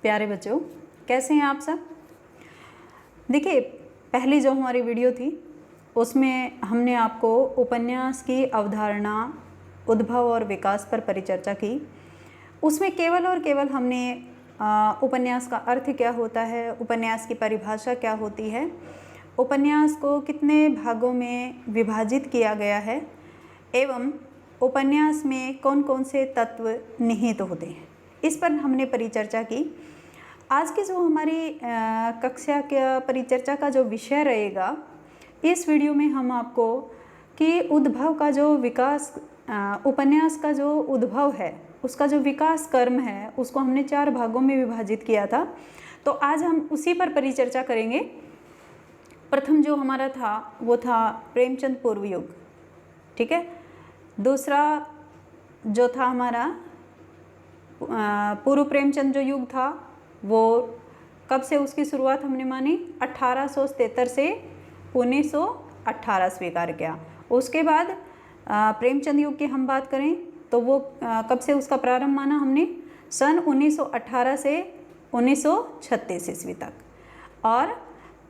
प्यारे बच्चों, कैसे हैं आप सब। देखिए, पहली जो हमारी वीडियो थी उसमें हमने आपको उपन्यास की अवधारणा, उद्भव और विकास पर परिचर्चा की। उसमें केवल और केवल हमने उपन्यास का अर्थ क्या होता है, उपन्यास की परिभाषा क्या होती है, उपन्यास को कितने भागों में विभाजित किया गया है एवं उपन्यास में कौन कौन से तत्व निहित होते हैं, इस पर हमने परिचर्चा की। आज की जो हमारी कक्षा का परिचर्चा का जो विषय रहेगा, इस वीडियो में हम आपको कि उद्भव का जो विकास, उपन्यास का जो उद्भव है उसका जो विकास क्रम है उसको हमने 4 भागों में विभाजित किया था। तो आज हम उसी पर परिचर्चा करेंगे। प्रथम जो हमारा था वो था प्रेमचंद पूर्व युग, ठीक है। दूसरा जो था हमारा पूर्व प्रेमचंद जो युग था वो कब से उसकी शुरुआत हमने मानी, 1873 से 1918 स्वीकार किया। उसके बाद प्रेमचंद युग की हम बात करें तो वो कब से उसका प्रारंभ माना हमने, सन 1918 से 1936 ईस्वी तक। और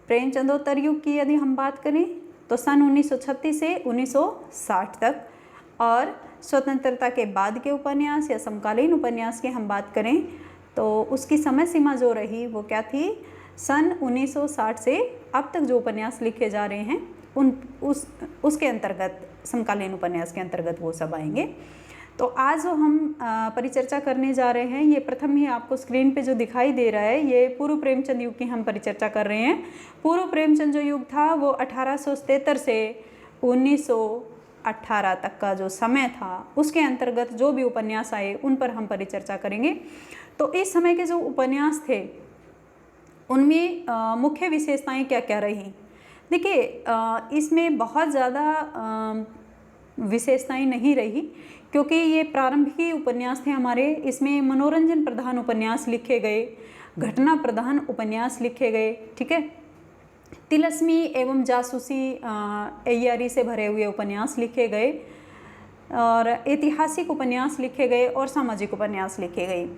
प्रेमचंदोत्तर युग की यदि हम बात करें तो सन 1936 से 1960 तक। और स्वतंत्रता के बाद के उपन्यास या समकालीन उपन्यास की हम बात करें तो उसकी समय सीमा जो रही वो क्या थी, सन 1960 से अब तक जो उपन्यास लिखे जा रहे हैं उसके अंतर्गत, समकालीन उपन्यास के अंतर्गत वो सब आएंगे। तो आज जो हम परिचर्चा करने जा रहे हैं, ये प्रथम ही आपको स्क्रीन पे जो दिखाई दे रहा है, ये पूर्व प्रेमचंद युग की हम परिचर्चा कर रहे हैं। पूर्व प्रेमचंद जो युग था वो 1873 से 1918 तक का जो समय था उसके अंतर्गत जो भी उपन्यास आए उन पर हम परिचर्चा करेंगे। तो इस समय के जो उपन्यास थे उनमें मुख्य विशेषताएं क्या क्या रही। देखिए, इसमें बहुत ज़्यादा विशेषताएं नहीं रही क्योंकि ये प्रारंभिक उपन्यास थे हमारे। इसमें मनोरंजन प्रधान उपन्यास लिखे गए, घटना प्रधान उपन्यास लिखे गए, ठीक है। तिलस्मी एवं जासूसी एयारी से भरे हुए उपन्यास लिखे गए और ऐतिहासिक उपन्यास लिखे गए और सामाजिक उपन्यास लिखे गए।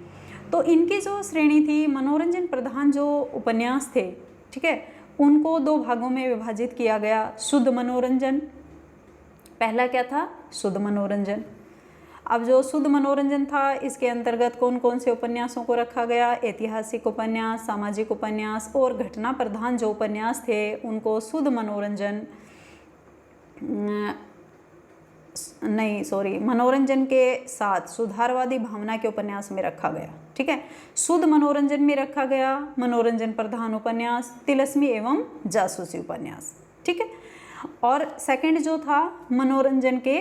तो इनकी जो श्रेणी थी, मनोरंजन प्रधान जो उपन्यास थे, ठीक है, उनको 2 भागों में विभाजित किया गया। शुद्ध मनोरंजन, पहला क्या था, शुद्ध मनोरंजन। अब जो शुद्ध मनोरंजन था इसके अंतर्गत कौन कौन से उपन्यासों को रखा गया, ऐतिहासिक उपन्यास, सामाजिक उपन्यास और घटना प्रधान जो उपन्यास थे उनको शुद्ध मनोरंजन मनोरंजन के साथ सुधारवादी भावना के उपन्यास में रखा गया, ठीक है। शुद्ध मनोरंजन में रखा गया मनोरंजन प्रधान उपन्यास, तिलस्मी एवं जासूसी उपन्यास, ठीक है। और सेकंड जो था मनोरंजन के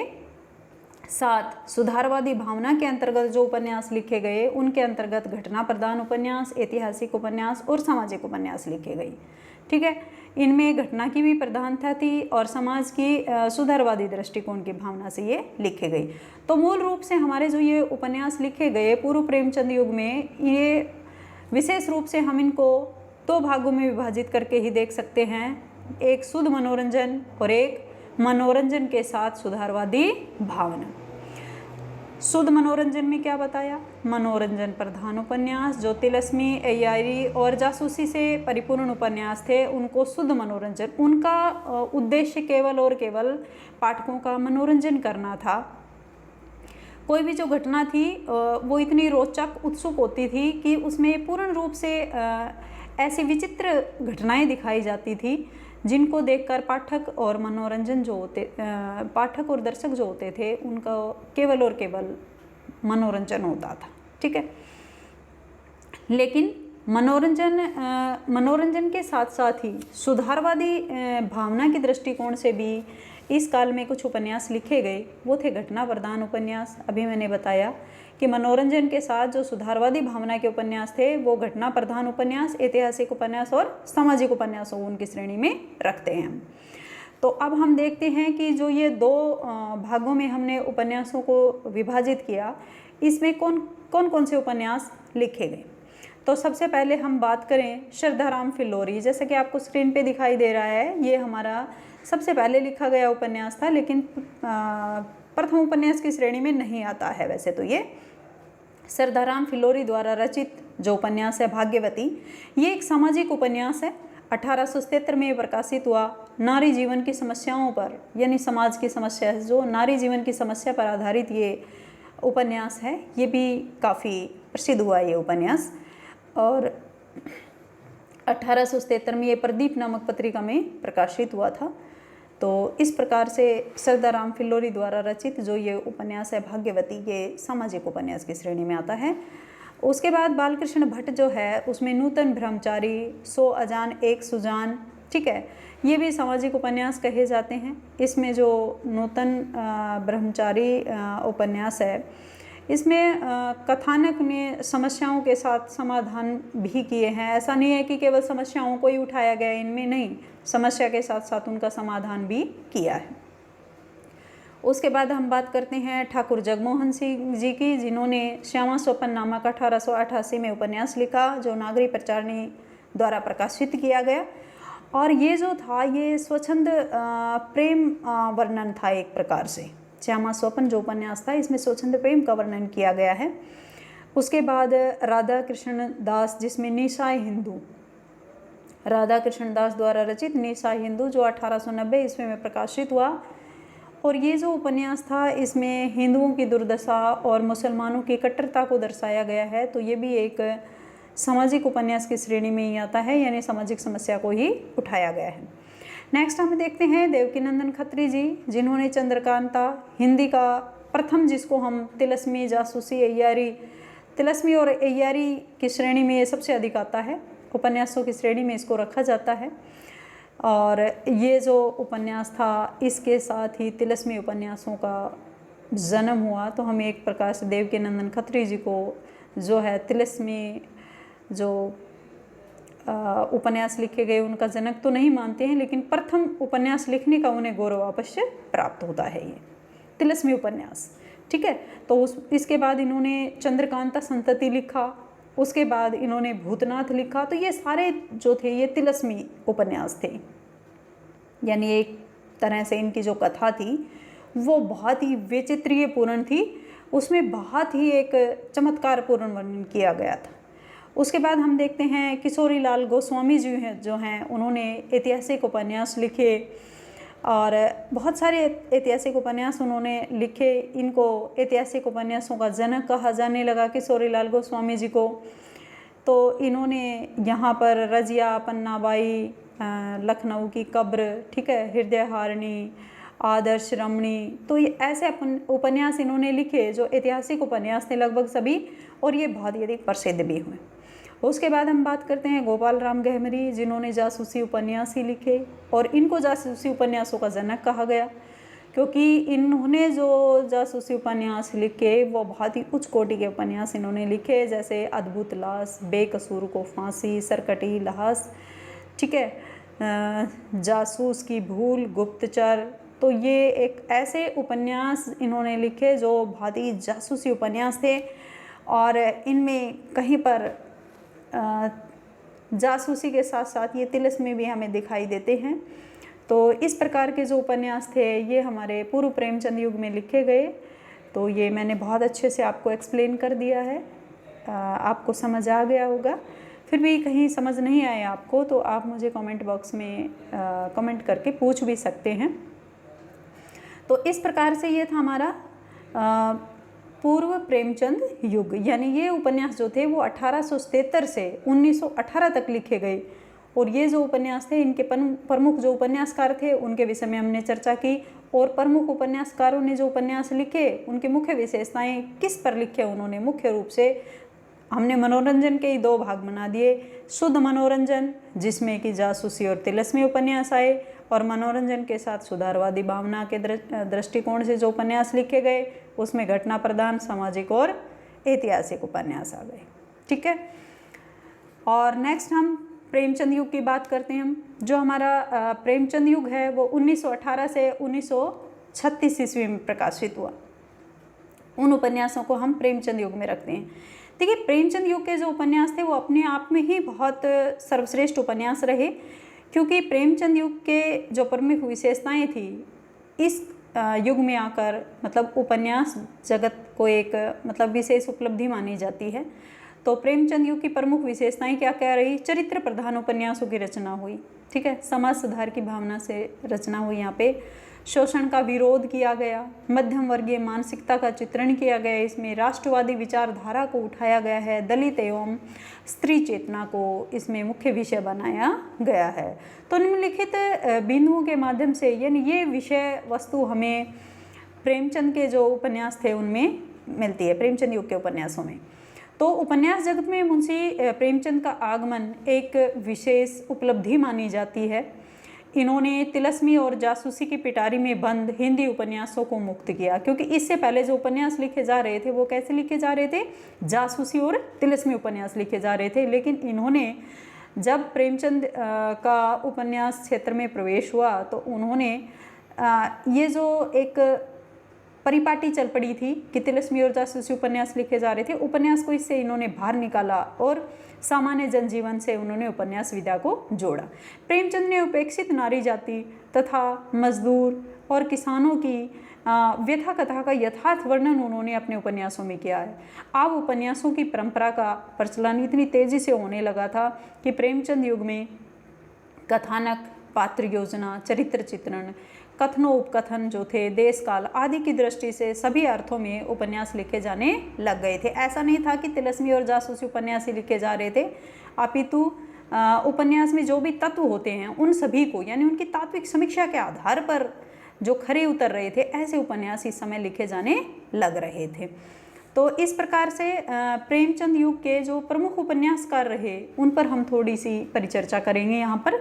साथ सुधारवादी भावना के अंतर्गत जो उपन्यास लिखे गए उनके अंतर्गत घटना प्रधान उपन्यास, ऐतिहासिक उपन्यास और सामाजिक उपन्यास लिखे गए, ठीक है। इनमें घटना की भी प्रधानता थी और समाज की सुधारवादी दृष्टिकोण की भावना से ये लिखे गए। तो मूल रूप से हमारे जो ये उपन्यास लिखे गए पूर्व प्रेमचंद युग में, ये विशेष रूप से हम इनको 2 भागों में विभाजित करके ही देख सकते हैं, एक शुद्ध मनोरंजन और एक मनोरंजन के साथ सुधारवादी भावना। शुद्ध मनोरंजन में क्या बताया, मनोरंजन प्रधान उपन्यास जो तिलस्मी, एयारी और जासूसी से परिपूर्ण उपन्यास थे उनको शुद्ध मनोरंजन, उनका उद्देश्य केवल और केवल पाठकों का मनोरंजन करना था। कोई भी जो घटना थी वो इतनी रोचक, उत्सुक होती थी कि उसमें पूर्ण रूप से ऐसी विचित्र घटनाएं दिखाई जाती थी जिनको देखकर पाठक और मनोरंजन जो होते, पाठक और दर्शक जो होते थे उनका केवल और केवल मनोरंजन होता था, ठीक है। लेकिन मनोरंजन के साथ साथ ही सुधारवादी भावना के दृष्टिकोण से भी इस काल में कुछ उपन्यास लिखे गए, वो थे घटना प्रधान उपन्यास। अभी मैंने बताया कि मनोरंजन के साथ जो सुधारवादी भावना के उपन्यास थे वो घटना प्रधान उपन्यास, ऐतिहासिक उपन्यास और सामाजिक उपन्यासों उनकी श्रेणी में रखते हैं। तो अब हम देखते हैं कि जो ये 2 भागों में हमने उपन्यासों को विभाजित किया, इसमें कौन कौन से उपन्यास लिखे गए। तो सबसे पहले हम बात करें श्रद्धाराम फिल्लोरी, जैसा कि आपको स्क्रीन पे दिखाई दे रहा है, ये हमारा सबसे पहले लिखा गया उपन्यास था, लेकिन प्रथम उपन्यास की श्रेणी में नहीं आता है वैसे तो ये। सरदाराम फिल्लोरी द्वारा रचित जो उपन्यास है भाग्यवती, ये एक सामाजिक उपन्यास है। 1877 में प्रकाशित हुआ। नारी जीवन की समस्याओं पर, यानी समाज की समस्या है जो नारी जीवन की समस्या पर आधारित ये उपन्यास है। ये भी काफ़ी प्रसिद्ध हुआ ये उपन्यास। और 1877 में ये प्रदीप नामक पत्रिका में प्रकाशित हुआ था। तो इस प्रकार से सरदाराम फिल्लोरी द्वारा रचित जो ये उपन्यास है भाग्यवती, ये सामाजिक उपन्यास की श्रेणी में आता है। उसके बाद बालकृष्ण भट्ट जो है उसमें नूतन ब्रह्मचारी, 100 अजान एक सुजान, ठीक है, ये भी सामाजिक उपन्यास कहे जाते हैं। इसमें जो नूतन ब्रह्मचारी उपन्यास है, इसमें कथानक ने समस्याओं के साथ समाधान भी किए हैं। ऐसा नहीं है कि केवल समस्याओं को ही उठाया गया, इनमें नहीं, समस्या के साथ साथ उनका समाधान भी किया है। उसके बाद हम बात करते हैं ठाकुर जगमोहन सिंह जी की, जिन्होंने श्यामा स्वपन नामक 1888 में उपन्यास लिखा जो नागरी प्रचारणी द्वारा प्रकाशित किया गया। और ये जो था ये स्वच्छंद प्रेम वर्णन था एक प्रकार से। श्यामा स्वपन जो उपन्यास था इसमें स्वच्छंद प्रेम का वर्णन किया गया है। उसके बाद राधा कृष्ण दास, जिसमें निशाय हिंदू, राधा कृष्ण दास द्वारा रचित निशाय हिंदू जो 1890 ईस्वी में प्रकाशित हुआ। और ये जो उपन्यास था इसमें हिंदुओं की दुर्दशा और मुसलमानों की कट्टरता को दर्शाया गया है। तो ये भी एक सामाजिक उपन्यास की श्रेणी में ही आता है, यानी सामाजिक समस्या को ही उठाया गया है। नेक्स्ट हम देखते हैं देवकीनंदन खत्री जी, जिन्होंने चंद्रकांता, हिंदी का प्रथम, जिसको हम तिलस्मी, जासूसी, अय्यारी, तिलस्मी और अय्यारी की श्रेणी में ये सबसे अधिक आता है, उपन्यासों की श्रेणी में इसको रखा जाता है। और ये जो उपन्यास था इसके साथ ही तिलस्मी उपन्यासों का जन्म हुआ। तो हम एक प्रकार से देवकीनंदन खत्री जी को जो है तिलस्मी जो उपन्यास लिखे गए उनका जनक तो नहीं मानते हैं, लेकिन प्रथम उपन्यास लिखने का उन्हें गौरव अवश्य प्राप्त होता है ये तिलस्मी उपन्यास, ठीक है। तो इसके बाद इन्होंने चंद्रकांता संतति लिखा, उसके बाद इन्होंने भूतनाथ लिखा। तो ये सारे जो थे ये तिलस्मी उपन्यास थे, यानी एक तरह से इनकी जो कथा थी वो बहुत ही वैचित्र्य पूर्ण थी, उसमें बहुत ही एक चमत्कारपूर्ण वर्णन किया गया था। उसके बाद हम देखते हैं किशोरी लाल गोस्वामी जी हैं जो हैं, उन्होंने ऐतिहासिक उपन्यास लिखे और बहुत सारे ऐतिहासिक उपन्यास उन्होंने लिखे। इनको ऐतिहासिक उपन्यासों का जनक कहा जाने लगा किशोरी लाल गोस्वामी जी को। तो इन्होंने यहाँ पर रजिया, पन्नाबाई, लखनऊ की कब्र, ठीक है, हृदय हारिणी, आदर्श रमणी, तो ये ऐसे उपन्यास इन्होंने लिखे जो ऐतिहासिक उपन्यास थे लगभग सभी, और ये बहुत ही अधिक प्रसिद्ध भी हुए। उसके बाद हम बात करते हैं गोपाल राम गहमरी, जिन्होंने जासूसी उपन्यास ही लिखे और इनको जासूसी उपन्यासों का जनक कहा गया, क्योंकि इन्होंने जो जासूसी उपन्यास लिखे वो बहुत ही उच्च कोटि के उपन्यास इन्होंने लिखे, जैसे अद्भुत लाश, बेकसूर को फांसी, सरकटी लाश, ठीक है, जासूस की भूल, गुप्तचर। तो ये एक ऐसे उपन्यास इन्होंने लिखे जो बहुत ही जासूसी उपन्यास थे और इनमें कहीं पर जासूसी के साथ साथ ये तिलस्मी भी हमें दिखाई देते हैं। तो इस प्रकार के जो उपन्यास थे ये हमारे पूर्व प्रेमचंद युग में लिखे गए। तो ये मैंने बहुत अच्छे से आपको एक्सप्लेन कर दिया है, आपको समझ आ गया होगा। फिर भी कहीं समझ नहीं आए आपको तो आप मुझे कमेंट बॉक्स में कमेंट करके पूछ भी सकते हैं। तो इस प्रकार से ये था हमारा पूर्व प्रेमचंद युग, यानी ये उपन्यास जो थे वो 1877 से 1918 तक लिखे गए। और ये जो उपन्यास थे इनके प्रमुख जो उपन्यासकार थे उनके विषय में हमने चर्चा की, और प्रमुख उपन्यासकारों ने जो उपन्यास लिखे उनके मुख्य विशेषताएं किस पर लिखे उन्होंने, मुख्य रूप से हमने मनोरंजन के ही दो भाग बना दिए, शुद्ध मनोरंजन जिसमें कि जासूसी और तिलस्मी उपन्यास आए, और मनोरंजन के साथ सुधारवादी भावना के दृष्टिकोण से जो उपन्यास लिखे गए उसमें घटना प्रधान, सामाजिक और ऐतिहासिक उपन्यास आ गए, ठीक है। और नेक्स्ट हम प्रेमचंद युग की बात करते हैं। हम जो हमारा प्रेमचंद युग है वो 1918 से 1936 ईस्वी में प्रकाशित हुआ, उन उपन्यासों को हम प्रेमचंद युग में रखते हैं। देखिए प्रेमचंद युग के जो उपन्यास थे वो अपने आप में ही बहुत सर्वश्रेष्ठ उपन्यास रहे, क्योंकि प्रेमचंद युग के जो प्रमुख विशेषताएं थी इस युग में आकर मतलब उपन्यास जगत को एक मतलब विशेष उपलब्धि मानी जाती है। तो प्रेमचंद युग की प्रमुख विशेषताएं क्या क्या रही? चरित्र प्रधान उपन्यासों की रचना हुई, ठीक है, समाज सुधार की भावना से रचना हुई, यहाँ पे शोषण का विरोध किया गया, मध्यम वर्गीय मानसिकता का चित्रण किया गया, इसमें राष्ट्रवादी विचारधारा को उठाया गया है, दलित एवं स्त्री चेतना को इसमें मुख्य विषय बनाया गया है। तो निम्नलिखित बिंदुओं के माध्यम से यानी ये विषय वस्तु हमें प्रेमचंद के जो उपन्यास थे उनमें मिलती है, प्रेमचंद युग के उपन्यासों में। तो उपन्यास जगत में मुंशी प्रेमचंद का आगमन एक विशेष उपलब्धि मानी जाती है। इन्होंने तिलस्मी और जासूसी की पिटारी में बंद हिंदी उपन्यासों को मुक्त किया, क्योंकि इससे पहले जो उपन्यास लिखे जा रहे थे वो कैसे लिखे जा रहे थे? जासूसी और तिलस्मी उपन्यास लिखे जा रहे थे। लेकिन इन्होंने जब प्रेमचंद का उपन्यास क्षेत्र में प्रवेश हुआ तो उन्होंने ये जो एक परिपाटी चल पड़ी थी कि तिलस्मी और जासूसी उपन्यास लिखे जा रहे थे, उपन्यास को इससे इन्होंने बाहर निकाला और सामान्य जनजीवन से उन्होंने उपन्यास विधा को जोड़ा। प्रेमचंद ने उपेक्षित नारी जाति तथा मजदूर और किसानों की व्यथा कथा का यथार्थ वर्णन उन्होंने अपने उपन्यासों में किया है। अब उपन्यासों की परंपरा का प्रचलन इतनी तेजी से होने लगा था कि प्रेमचंद युग में कथानक, पात्र योजना, चरित्र चित्रण, कथनों उपकथन जो थे, देश काल आदि की दृष्टि से सभी अर्थों में उपन्यास लिखे जाने लग गए थे। ऐसा नहीं था कि तिलस्मी और जासूसी उपन्यास ही लिखे जा रहे थे, अपितु उपन्यास में जो भी तत्व होते हैं उन सभी को यानी उनकी तात्विक समीक्षा के आधार पर जो खरे उतर रहे थे ऐसे उपन्यास इस समय लिखे जाने लग रहे थे। तो इस प्रकार से प्रेमचंद युग के जो प्रमुख उपन्यासकार रहे उन पर हम थोड़ी सी परिचर्चा करेंगे यहाँ पर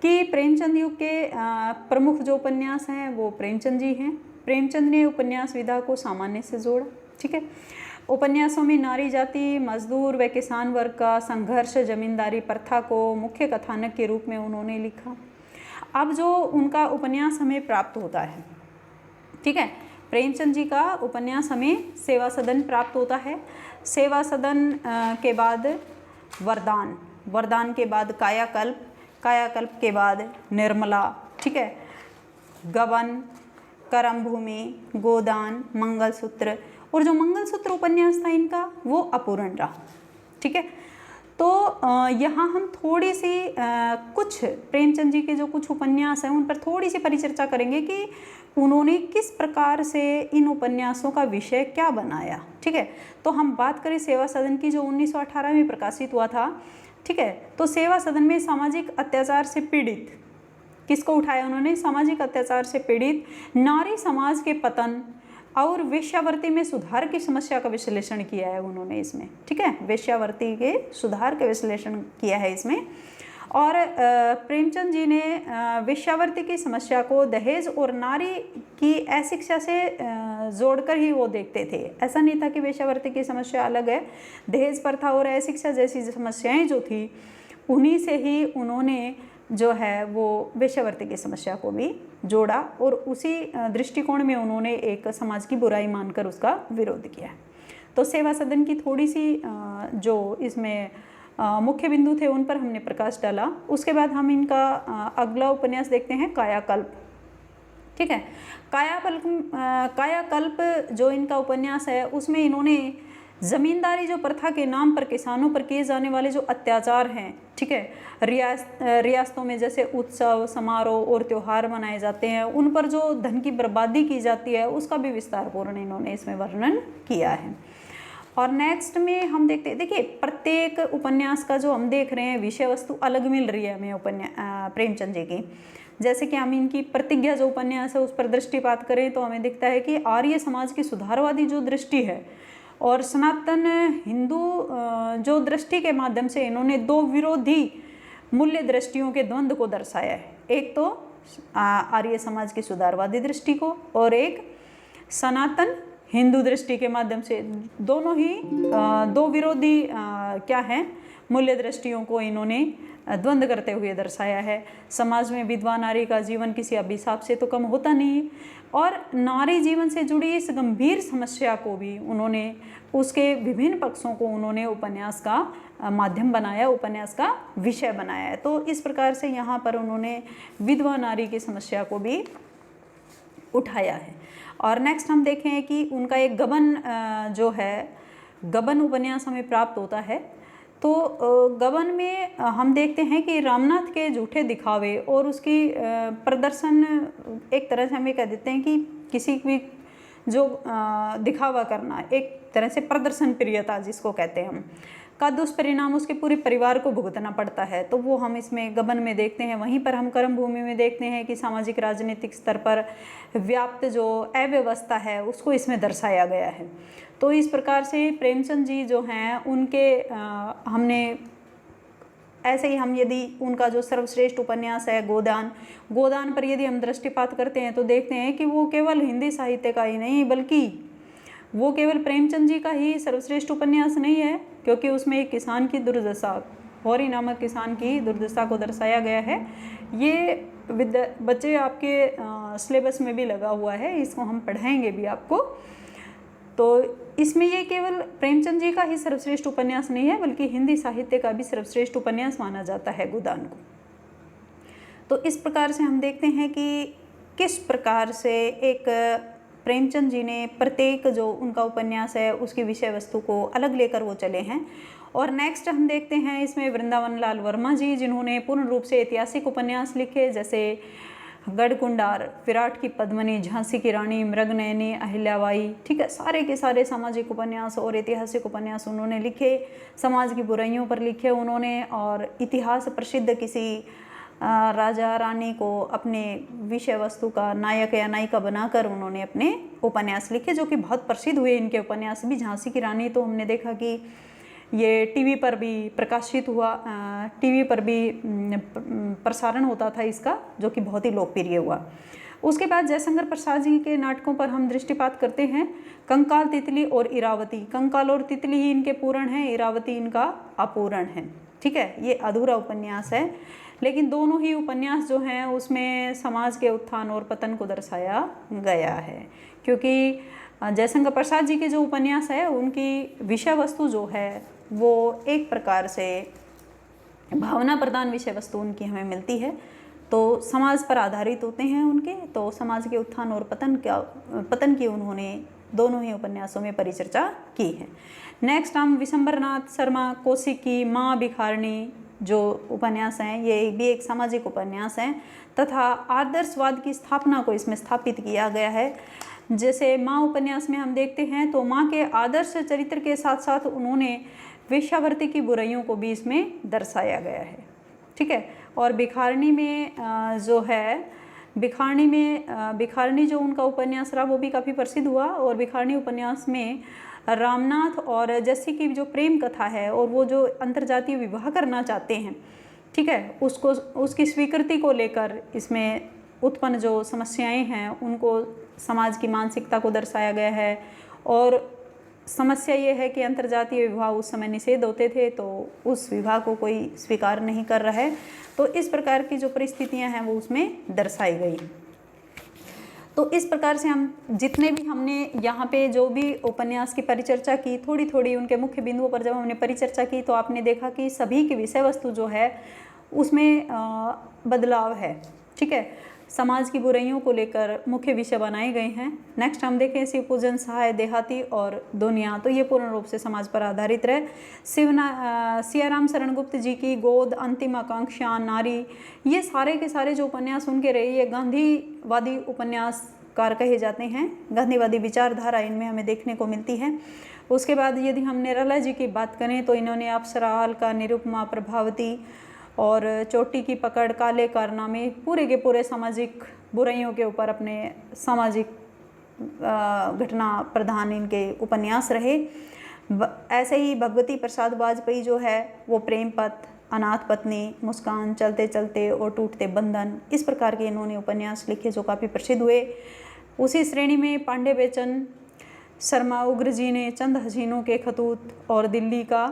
कि प्रेमचंद युग के प्रमुख जो उपन्यास हैं वो प्रेमचंद जी हैं। प्रेमचंद ने उपन्यास विधा को सामान्य से जोड़ा, ठीक है। उपन्यासों में नारी जाति, मजदूर व किसान वर्ग का संघर्ष, जमींदारी प्रथा को मुख्य कथानक के रूप में उन्होंने लिखा। अब जो उनका उपन्यास हमें प्राप्त होता है, ठीक है, प्रेमचंद जी का उपन्यास हमें सेवा सदन प्राप्त होता है। सेवा सदन के बाद वरदान, वरदान के बाद कायाकल्प, कायाकल्प के बाद निर्मला, ठीक है, गबन, करम भूमि, गोदान, मंगलसूत्र, और जो मंगलसूत्र उपन्यास था इनका वो अपूर्ण रहा, ठीक है। तो यहाँ हम थोड़ी सी कुछ प्रेमचंद जी के जो कुछ उपन्यास हैं उन पर थोड़ी सी परिचर्चा करेंगे कि उन्होंने किस प्रकार से इन उपन्यासों का विषय क्या बनाया, ठीक है। तो हम बात करें सेवा सदन की जो 1918 में प्रकाशित हुआ था, ठीक है। तो सेवा सदन में सामाजिक अत्याचार से पीड़ित, किसको उठाया उन्होंने? सामाजिक अत्याचार से पीड़ित नारी समाज के पतन और वेश्यावृत्ति में सुधार की समस्या का विश्लेषण किया है उन्होंने इसमें, ठीक है। वेश्यावृत्ति के सुधार का विश्लेषण किया है इसमें। और प्रेमचंद जी ने वेश्यावृत्ति की समस्या को दहेज और नारी की अशिक्षा से जोड़कर ही वो देखते थे। ऐसा नहीं था कि वेश्यावृत्ति की समस्या अलग है, दहेज प्रथा और अशिक्षा जैसी समस्याएं जो थी उन्हीं से ही उन्होंने जो है वो वेश्यावृत्ति की समस्या को भी जोड़ा और उसी दृष्टिकोण में उन्होंने एक समाज की बुराई मानकर उसका विरोध किया। तो सेवा सदन की थोड़ी सी जो इसमें मुख्य बिंदु थे उन पर हमने प्रकाश डाला। उसके बाद हम इनका अगला उपन्यास देखते हैं कायाकल्प, ठीक है। कायाकल्प जो इनका उपन्यास है उसमें इन्होंने ज़मींदारी जो प्रथा के नाम पर किसानों पर किए जाने वाले जो अत्याचार हैं, ठीक है, रियासतों में जैसे उत्सव समारोह और त्यौहार मनाए जाते हैं उन पर जो धन की बर्बादी की जाती है उसका भी विस्तारपूर्ण इन्होंने इसमें वर्णन किया है। और नेक्स्ट में हम देखते हैं, देखिए प्रत्येक उपन्यास का जो हम देख रहे हैं विषय वस्तु अलग मिल रही है हमें प्रेमचंद जी की। जैसे कि हम इनकी प्रतिज्ञा जो उपन्यास है उस पर दृष्टिपात करें तो हमें दिखता है कि आर्य समाज की सुधारवादी जो दृष्टि है और सनातन हिंदू जो दृष्टि के माध्यम से इन्होंने दो विरोधी मूल्य दृष्टियों के द्वंद्व को दर्शाया है। एक तो आर्य समाज की सुधारवादी दृष्टि को और एक सनातन हिंदू दृष्टि के माध्यम से, दोनों ही दो विरोधी क्या है मूल्य दृष्टियों को इन्होंने द्वंद्व करते हुए दर्शाया है। समाज में विधवा नारी का जीवन किसी अभिशाप से तो कम होता नहीं और नारी जीवन से जुड़ी इस गंभीर समस्या को भी उन्होंने उसके विभिन्न पक्षों को उन्होंने उपन्यास का माध्यम बनाया, उपन्यास का विषय बनाया है। तो इस प्रकार से यहाँ पर उन्होंने विधवा नारी की समस्या को भी उठाया है। और नेक्स्ट हम देखें कि उनका एक गबन जो है, गबन उपन्यास हमें प्राप्त होता है। तो गबन में हम देखते हैं कि रामनाथ के झूठे दिखावे और उसकी प्रदर्शन, एक तरह से हमें कह देते हैं कि किसी भी जो दिखावा करना, एक तरह से प्रदर्शन प्रियता जिसको कहते हैं हम, का दुष्परिणाम उसके पूरे परिवार को भुगतना पड़ता है। तो वो हम इसमें गबन में देखते हैं। वहीं पर हम कर्म भूमि में देखते हैं कि सामाजिक राजनीतिक स्तर पर व्याप्त जो अव्यवस्था है उसको इसमें दर्शाया गया है। तो इस प्रकार से प्रेमचंद जी जो हैं उनके हमने ऐसे ही, हम यदि उनका जो सर्वश्रेष्ठ उपन्यास है गोदान पर यदि हम दृष्टिपात करते हैं तो देखते हैं कि वो केवल हिंदी साहित्य का ही नहीं, बल्कि वो केवल प्रेमचंद जी का ही सर्वश्रेष्ठ उपन्यास नहीं है, क्योंकि उसमें एक किसान की दुर्दशा, गौरी नामक किसान की दुर्दशा को दर्शाया गया है। ये बच्चे आपके सिलेबस में भी लगा हुआ है, इसको हम पढ़ाएंगे भी आपको। तो इसमें ये केवल प्रेमचंद जी का ही सर्वश्रेष्ठ उपन्यास नहीं है, बल्कि हिंदी साहित्य का भी सर्वश्रेष्ठ उपन्यास माना जाता है गोदान को। तो इस प्रकार से हम देखते हैं कि किस प्रकार से एक प्रेमचंद जी ने प्रत्येक जो उनका उपन्यास है उसकी विषय वस्तु को अलग लेकर वो चले हैं। और नेक्स्ट हम देखते हैं इसमें वृंदावन लाल वर्मा जी, जिन्होंने पूर्ण रूप से ऐतिहासिक उपन्यास लिखे, जैसे गढ़कुंडार, विराट की पद्मिनी, झांसी की रानी, मृगनयनी, अहिल्याबाई, ठीक है, सारे के सारे सामाजिक उपन्यास और ऐतिहासिक उपन्यास उन्होंने लिखे। समाज की बुराइयों पर लिखे उन्होंने, और इतिहास प्रसिद्ध किसी राजा रानी को अपने विषय वस्तु का नायक या नायिका बनाकर उन्होंने अपने उपन्यास लिखे, जो कि बहुत प्रसिद्ध हुए इनके उपन्यास भी। झांसी की रानी तो हमने देखा कि ये टीवी पर भी प्रकाशित हुआ, टीवी पर भी प्रसारण होता था इसका, जो कि बहुत ही लोकप्रिय हुआ। उसके बाद जयशंकर प्रसाद जी के नाटकों पर हम दृष्टिपात करते हैं। कंकाल, तितली और इरावती। कंकाल और तितली ही इनके पूर्ण हैं, इरावती इनका अपूर्ण है, ठीक है, ये अधूरा उपन्यास है। लेकिन दोनों ही उपन्यास जो हैं उसमें समाज के उत्थान और पतन को दर्शाया गया है, क्योंकि जयशंकर प्रसाद जी के जो उपन्यास है उनकी विषय वस्तु जो है वो एक प्रकार से भावना प्रधान विषय वस्तु उनकी हमें मिलती है, तो समाज पर आधारित होते हैं उनके। तो समाज के उत्थान और पतन की उन्होंने दोनों ही उपन्यासों में परिचर्चा की है। नेक्स्ट हम विशंबरनाथ शर्मा कौशिक की माँ भिखारिणी जो उपन्यास हैं, ये भी एक सामाजिक उपन्यास हैं, तथा आदर्शवाद की स्थापना को इसमें स्थापित किया गया है। जैसे माँ उपन्यास में हम देखते हैं तो माँ के आदर्श चरित्र के साथ साथ उन्होंने वेश्यावृत्ति की बुराइयों को भी इसमें दर्शाया गया है, ठीक है। और भिखारिणी में जो है, भिखारिणी जो उनका उपन्यास रहा वो भी काफ़ी प्रसिद्ध हुआ। और भिखारिणी उपन्यास में रामनाथ और जस्सी की जो प्रेम कथा है और वो जो अंतर्जातीय विवाह करना चाहते हैं, ठीक है, उसकी स्वीकृति को लेकर इसमें उत्पन्न जो समस्याएं हैं उनको, समाज की मानसिकता को दर्शाया गया है। और समस्या ये है कि अंतर्जातीय विवाह उस समय निषेध होते थे, तो उस विवाह को कोई स्वीकार नहीं कर रहा है। तो इस प्रकार की जो परिस्थितियां हैं वो उसमें दर्शाई गई। तो इस प्रकार से हम जितने भी हमने यहाँ पे जो भी उपन्यास की परिचर्चा की, थोड़ी थोड़ी उनके मुख्य बिंदुओं पर जब हमने परिचर्चा की तो आपने देखा कि सभी की विषय वस्तु जो है उसमें बदलाव है, ठीक है। समाज की बुराइयों को लेकर मुख्य विषय बनाए गए हैं। नेक्स्ट हम देखें शिवपूजन, सहाय, देहाती और दुनिया, तो ये पूर्ण रूप से समाज पर आधारित रहे। सियाराम शरण गुप्त जी की गोद, अंतिम आकांक्षा, नारी, ये सारे के सारे जो उपन्यास उनके रहे ये गांधीवादी उपन्यासकार कहे जाते हैं। गांधीवादी विचारधारा इनमें हमें देखने को मिलती है। उसके बाद यदि हम निराला जी की बात करें तो इन्होंने अप्सरा, अलका, निरुपमा, प्रभावती और चोटी की पकड़, काले कारनामे, पूरे के पूरे सामाजिक बुराइयों के ऊपर अपने सामाजिक घटना प्रधान इनके उपन्यास रहे। ऐसे ही भगवती प्रसाद वाजपेयी जो है वो प्रेम पथ, अनाथ पत्नी, मुस्कान, चलते चलते और टूटते बंधन, इस प्रकार के इन्होंने उपन्यास लिखे जो काफ़ी प्रसिद्ध हुए। उसी श्रेणी में पांडे बेचन शर्मा उग्र जी ने चंद हसीनों के खतूत और दिल्ली का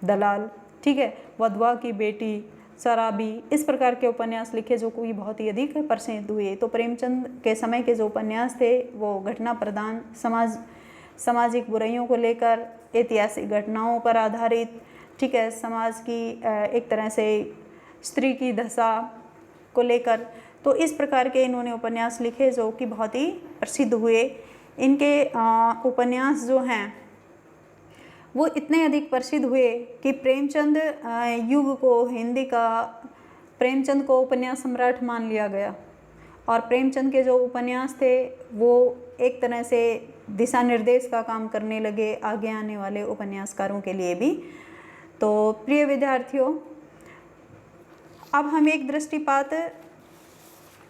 दलाल, ठीक है, वधवा की बेटी, शराबी, इस प्रकार के उपन्यास लिखे जो कोई बहुत ही अधिक प्रसिद्ध हुए। तो प्रेमचंद के समय के जो उपन्यास थे वो घटना प्रधान, सामाजिक बुराइयों को लेकर, ऐतिहासिक घटनाओं पर आधारित, ठीक है, समाज की एक तरह से स्त्री की दशा को लेकर, तो इस प्रकार के इन्होंने उपन्यास लिखे जो कि बहुत ही प्रसिद्ध हुए। इनके उपन्यास जो हैं वो इतने अधिक प्रसिद्ध हुए कि प्रेमचंद युग को हिंदी का प्रेमचंद को उपन्यास सम्राट मान लिया गया। और प्रेमचंद के जो उपन्यास थे वो एक तरह से दिशा निर्देश का काम करने लगे आगे आने वाले उपन्यासकारों के लिए भी। तो प्रिय विद्यार्थियों, अब हम एक दृष्टिपात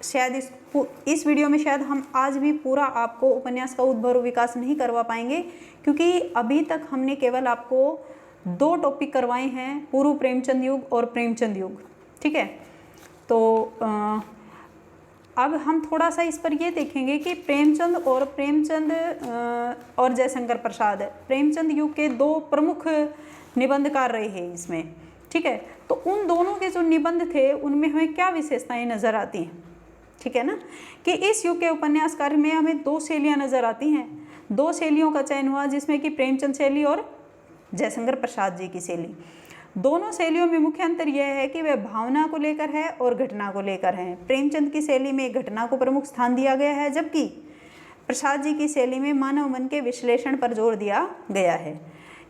शायद इस वीडियो में शायद हम आज भी पूरा आपको उपन्यास का उद्भव और विकास नहीं करवा पाएंगे, क्योंकि अभी तक हमने केवल आपको 2 टॉपिक करवाए हैं, पूर्व प्रेमचंद युग और प्रेमचंद युग। ठीक है, तो अब हम थोड़ा सा इस पर ये देखेंगे कि प्रेमचंद और जयशंकर प्रसाद प्रेमचंद युग के 2 प्रमुख निबंधकार रहे हैं इसमें। ठीक है, तो उन दोनों के जो निबंध थे उनमें हमें क्या विशेषताएं नज़र आती हैं। ठीक है ना, कि इस युग के उपन्यासकार में हमें 2 शैलियाँ नज़र आती हैं। 2 शैलियों का चयन हुआ जिसमें कि प्रेमचंद शैली और जयशंकर प्रसाद जी की शैली। दोनों शैलियों में मुख्य अंतर यह है कि वह भावना को लेकर है और घटना को लेकर है। प्रेमचंद की शैली में घटना को प्रमुख स्थान दिया गया है, जबकि प्रसाद जी की शैली में मानव मन के विश्लेषण पर जोर दिया गया है।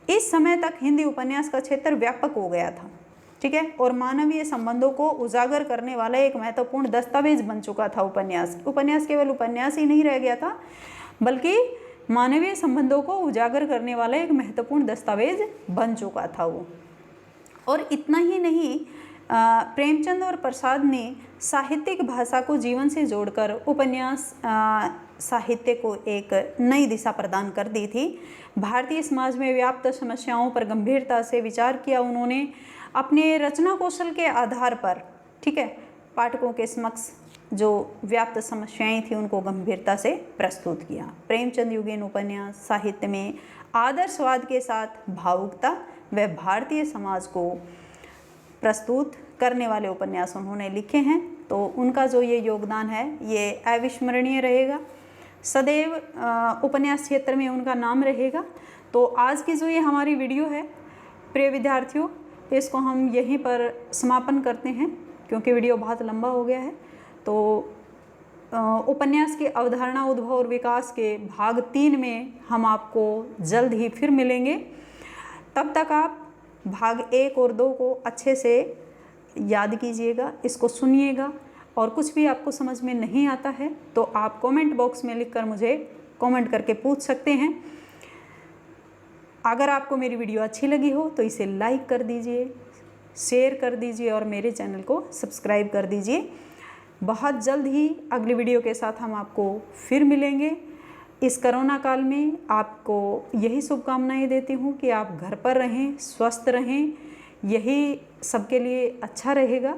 इस समय तक हिंदी उपन्यास का क्षेत्र व्यापक हो गया था। ठीक है, और मानवीय संबंधों को उजागर करने वाला एक महत्वपूर्ण दस्तावेज बन चुका था उपन्यास केवल उपन्यास ही नहीं रह गया था, बल्कि मानवीय संबंधों को उजागर करने वाला एक महत्वपूर्ण दस्तावेज बन चुका था वो। और इतना ही नहीं, प्रेमचंद और प्रसाद ने साहित्यिक भाषा को जीवन से जोड़कर उपन्यास साहित्य को एक नई दिशा प्रदान कर दी थी। भारतीय समाज में व्याप्त समस्याओं पर गंभीरता से विचार किया उन्होंने अपने रचना कौशल के आधार पर। ठीक है, पाठकों के समक्ष जो व्याप्त समस्याएं थी उनको गंभीरता से प्रस्तुत किया। प्रेमचंद युगीन उपन्यास साहित्य में आदर्शवाद के साथ भावुकता व भारतीय समाज को प्रस्तुत करने वाले उपन्यास उन्होंने लिखे हैं। तो उनका जो ये योगदान है ये अविस्मरणीय रहेगा, सदैव उपन्यास क्षेत्र में उनका नाम रहेगा। तो आज की जो ये हमारी वीडियो है प्रिय विद्यार्थियों, इसको हम यहीं पर समापन करते हैं क्योंकि वीडियो बहुत लंबा हो गया है। तो उपन्यास की अवधारणा, उद्भव और विकास के भाग 3 में हम आपको जल्द ही फिर मिलेंगे। तब तक आप भाग 1 और 2 को अच्छे से याद कीजिएगा, इसको सुनिएगा, और कुछ भी आपको समझ में नहीं आता है तो आप कमेंट बॉक्स में लिखकर मुझे कमेंट करके पूछ सकते हैं। अगर आपको मेरी वीडियो अच्छी लगी हो तो इसे लाइक कर दीजिए, शेयर कर दीजिए और मेरे चैनल को सब्सक्राइब कर दीजिए। बहुत जल्द ही अगली वीडियो के साथ हम आपको फिर मिलेंगे। इस कोरोना काल में आपको यही शुभकामनाएं देती हूँ कि आप घर पर रहें, स्वस्थ रहें, यही सबके लिए अच्छा रहेगा।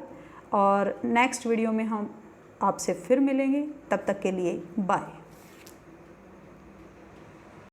और नेक्स्ट वीडियो में हम आपसे फिर मिलेंगे, तब तक के लिए बाय।